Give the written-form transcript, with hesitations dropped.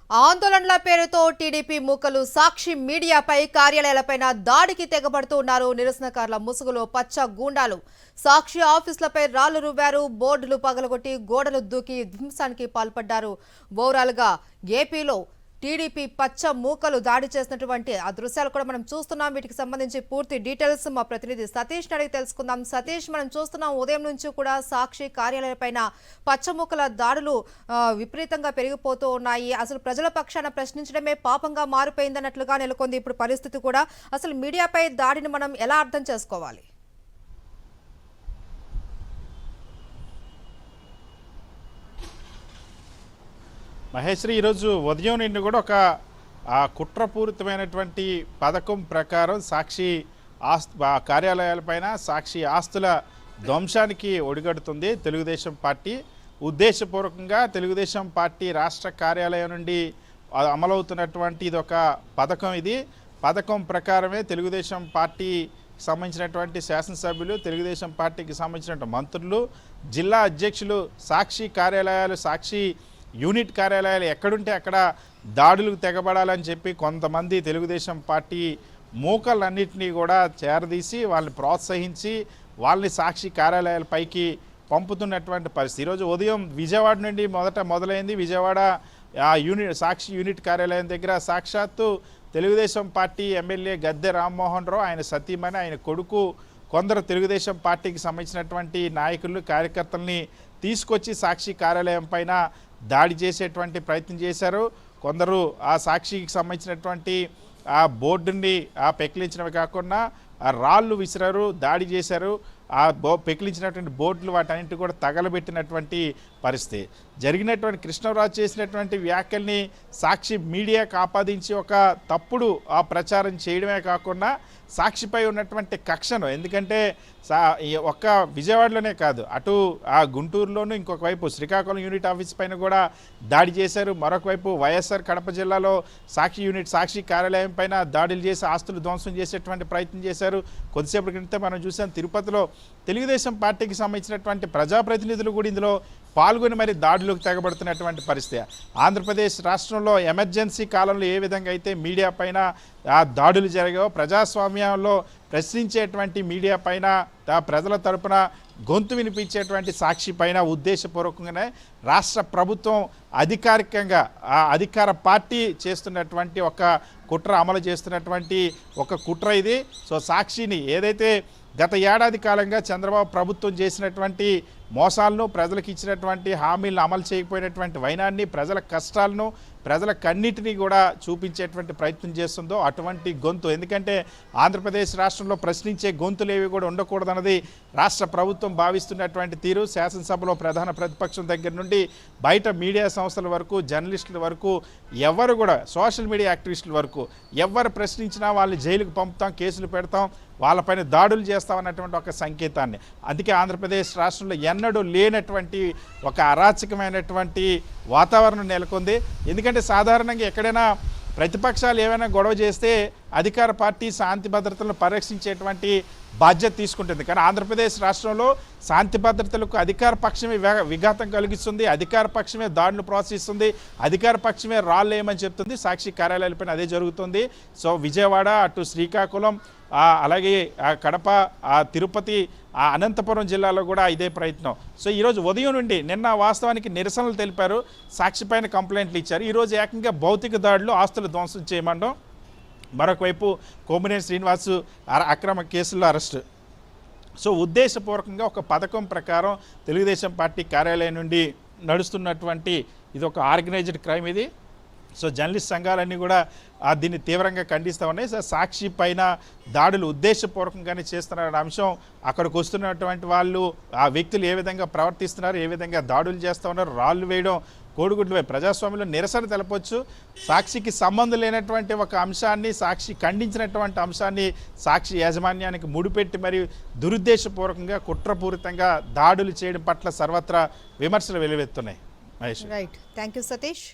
ఆందోళనల పేరుతో టీడీపీ మూకలు సాక్షి మీడియాపై కార్యాలయాలపైన దాడికి తెగబడుతూ ఉన్నారు. నిరసనకారుల ముసుగులో పచ్చ గూండాలు సాక్షి ఆఫీసులపై రాళ్లు రువ్వారు, బోర్డులు పగలగొట్టి గోడలు దూకి ధ్వంసానికి పాల్పడ్డారు. ఓవరాల్ గా ఏపీలో టీడీపీ పచ్చ మూకలు దాడి చేసినటువంటి ఆ దృశ్యాలు కూడా మనం చూస్తున్నాం. వీటికి సంబంధించి పూర్తి డీటెయిల్స్ మా ప్రతినిధి సతీష్ అడిగి తెలుసుకుందాం. సతీష్, మనం చూస్తున్నాం ఉదయం నుంచి కూడా సాక్షి కార్యాలయాలపైన పచ్చ మూకల దాడులు విపరీతంగా పెరిగిపోతూ ఉన్నాయి. అసలు ప్రజల పక్షాన ప్రశ్నించడమే పాపంగా మారిపోయిందన్నట్లుగా నెలకొంది ఇప్పుడు పరిస్థితి కూడా. అసలు మీడియాపై దాడిని మనం ఎలా అర్థం చేసుకోవాలి? మహేశ్వరి, ఈరోజు ఉదయం నుండి కూడా ఒక కుట్రపూరితమైనటువంటి పథకం ప్రకారం సాక్షి కార్యాలయాలపైన సాక్షి ఆస్తుల ధ్వంసానికి ఒడిగడుతుంది తెలుగుదేశం పార్టీ. ఉద్దేశపూర్వకంగా తెలుగుదేశం పార్టీ రాష్ట్ర కార్యాలయం నుండి అమలవుతున్నటువంటి ఇది ఒక పథకం. ఇది పథకం ప్రకారమే తెలుగుదేశం పార్టీ సంబంధించినటువంటి శాసనసభ్యులు, తెలుగుదేశం పార్టీకి సంబంధించిన మంత్రులు, జిల్లా అధ్యక్షులు సాక్షి కార్యాలయాలు, సాక్షి యూనిట్ కార్యాలయాలు ఎక్కడుంటే అక్కడ దాడులకు తెగబడాలని చెప్పి కొంతమంది తెలుగుదేశం పార్టీ మూకలన్నింటినీ కూడా చేరదీసి వాళ్ళని ప్రోత్సహించి వాళ్ళని సాక్షి కార్యాలయాలపైకి పంపుతున్నటువంటి పరిస్థితి. ఈరోజు ఉదయం విజయవాడ నుండి మొదలైంది. విజయవాడ సాక్షి యూనిట్ కార్యాలయం దగ్గర సాక్షాత్తు తెలుగుదేశం పార్టీ ఎమ్మెల్యే గద్దె రామ్మోహన్ రావు, ఆయన సతీమణి, ఆయన కొడుకు, కొందరు తెలుగుదేశం పార్టీకి సంబంధించినటువంటి నాయకులు, కార్యకర్తల్ని తీసుకొచ్చి సాక్షి కార్యాలయం పైన దాడి చేసేటువంటి ప్రయత్నం చేశారు. కొందరు ఆ సాక్షికి సంబంధించినటువంటి ఆ బోర్డుని పెకిలించినవి కాకుండా రాళ్ళు విసిరారు, దాడి చేశారు. పెకిలించినటువంటి బోర్డులు వాటన్నింటి కూడా తగలబెట్టినటువంటి పరిస్థితి. జరిగినటువంటి కృష్ణరాజు చేసినటువంటి వ్యాఖ్యల్ని సాక్షి మీడియాకు ఆపాదించి ఒక తప్పుడు ప్రచారం చేయడమే కాకుండా సాక్షిపై ఉన్నటువంటి కక్షను, ఎందుకంటే ఒక్క విజయవాడలోనే కాదు, అటు గుంటూరులోనూ, ఇంకొక వైపు శ్రీకాకుళం యూనిట్ ఆఫీస్ పైన కూడా దాడి చేశారు. మరొక వైపు వైఎస్ఆర్ కడప జిల్లాలో సాక్షి కార్యాలయం పైన దాడులు చేసి ఆస్తులు ధ్వంసం చేసేటువంటి ప్రయత్నం చేశారు. కొద్దిసేపటి క్రితం మనం చూసాం తిరుపతిలో తెలుగుదేశం పార్టీకి సంబంధించినటువంటి ప్రజాప్రతినిధులు కూడా ఇందులో పాల్గొని మరి దాడులకు తెగబడుతున్నటువంటి పరిస్థితి. ఆంధ్రప్రదేశ్ రాష్ట్రంలో ఎమర్జెన్సీ కాలంలో ఏ విధంగా అయితే మీడియా పైన దాడులు జరిగాయో, ప్రజాస్వామ్యంలో ప్రశ్నించేటువంటి మీడియా పైన ప్రజల తరపున గొంతు వినిపించేటువంటి సాక్షి పైన ఉద్దేశపూర్వకంగానే రాష్ట్ర ప్రభుత్వం అధికారికంగా అధికార పార్టీ చేస్తున్నటువంటి ఒక కుట్ర, అమలు చేస్తున్నటువంటి ఒక కుట్ర ఇది. సో సాక్షిని ఏదైతే గత ఏడాది కాలంగా చంద్రబాబు ప్రభుత్వం చేసినటువంటి మోసాలను, ప్రజలకు ఇచ్చినటువంటి హామీలను అమలు చేయకపోయినటువంటి వైనాన్ని, ప్రజల కష్టాలను, ప్రజల కన్నిటినీ కూడా చూపించేటువంటి ప్రయత్నం చేస్తుందో అటువంటి గొంతు. ఎందుకంటే ఆంధ్రప్రదేశ్ రాష్ట్రంలో ప్రశ్నించే గొంతులు ఏవి కూడా ఉండకూడదన్నది రాష్ట్ర ప్రభుత్వం భావిస్తున్నటువంటి తీరు. శాసనసభలో ప్రధాన ప్రతిపక్షం దగ్గర నుండి బయట మీడియా సంస్థల వరకు, జర్నలిస్టుల వరకు, ఎవరు కూడా సోషల్ మీడియా యాక్టివిస్టుల వరకు ఎవరు ప్రశ్నించినా వాళ్ళని జైలుకు పంపుతాం, కేసులు పెడతాం, వాళ్ళపైన దాడులు చేస్తామన్నటువంటి ఒక సంకేతాన్ని. అందుకే ఆంధ్రప్రదేశ్ రాష్ట్రంలో ఎన్నడూ లేనటువంటి ఒక అరాచకమైనటువంటి వాతావరణం నెలకొంది. ఎందుకంటే సాధారణంగా ఎక్కడైనా ప్రతిపక్షాలు ఏమైనా గొడవ చేస్తే అధికార పార్టీ శాంతి భద్రతలను పరిరక్షించేటువంటి బాధ్యత తీసుకుంటుంది. కానీ ఆంధ్రప్రదేశ్ రాష్ట్రంలో శాంతి భద్రతలకు అధికార పక్షమే విఘాతం కలిగిస్తుంది, అధికార పక్షమే దాడులు ప్రోత్సహిస్తుంది, అధికార పక్షమే రాళ్ళు వేయమని చెప్తుంది. సాక్షి కార్యాలయాలపైన అదే జరుగుతుంది. సో విజయవాడ, అటు శ్రీకాకుళం, అలాగే కడప, తిరుపతి, అనంతపురం జిల్లాలో కూడా ఇదే ప్రయత్నం. సో ఈరోజు ఉదయం నుండి నిన్న వాస్తవానికి నిరసనలు తెలిపారు, సాక్షి పైన కంప్లైంట్లు ఇచ్చారు. ఈరోజు ఏకంగా భౌతిక దాడులు, ఆస్తులు ధ్వంసం చేయమండం, మరొకవైపు కోమినేని శ్రీనివాసు అక్రమ కేసుల్లో అరెస్టు. సో ఉద్దేశపూర్వకంగా ఒక పథకం ప్రకారం తెలుగుదేశం పార్టీ కార్యాలయం నుండి నడుస్తున్నటువంటి ఇది ఒక ఆర్గనైజ్డ్ క్రైమ్ ఇది. సో జర్నలిస్ట్ సంఘాలన్నీ కూడా దీన్ని తీవ్రంగా ఖండిస్తూ ఉన్నాయి. సో సాక్షి పైన దాడులు ఉద్దేశపూర్వకంగానే చేస్తున్న అంశం, అక్కడికి వస్తున్నటువంటి వాళ్ళు, ఆ వ్యక్తులు ఏ విధంగా ప్రవర్తిస్తున్నారు, ఏ విధంగా దాడులు చేస్తూ ఉన్నారు, రాళ్ళు వేయడం, కోడిగుడ్లు ప్రజాస్వామ్యంలో నిరసన తెలపొచ్చు. సాక్షికి సంబంధం లేనటువంటి ఒక అంశాన్ని, సాక్షి ఖండించినటువంటి అంశాన్ని సాక్షి యాజమాన్యానికి ముడిపెట్టి మరి దురుద్దేశపూర్వకంగా, కుట్రపూరితంగా దాడులు చేయడం పట్ల సర్వత్రా విమర్శలు వెలువెత్తున్నాయి. Mahesh, right, thank you Satish.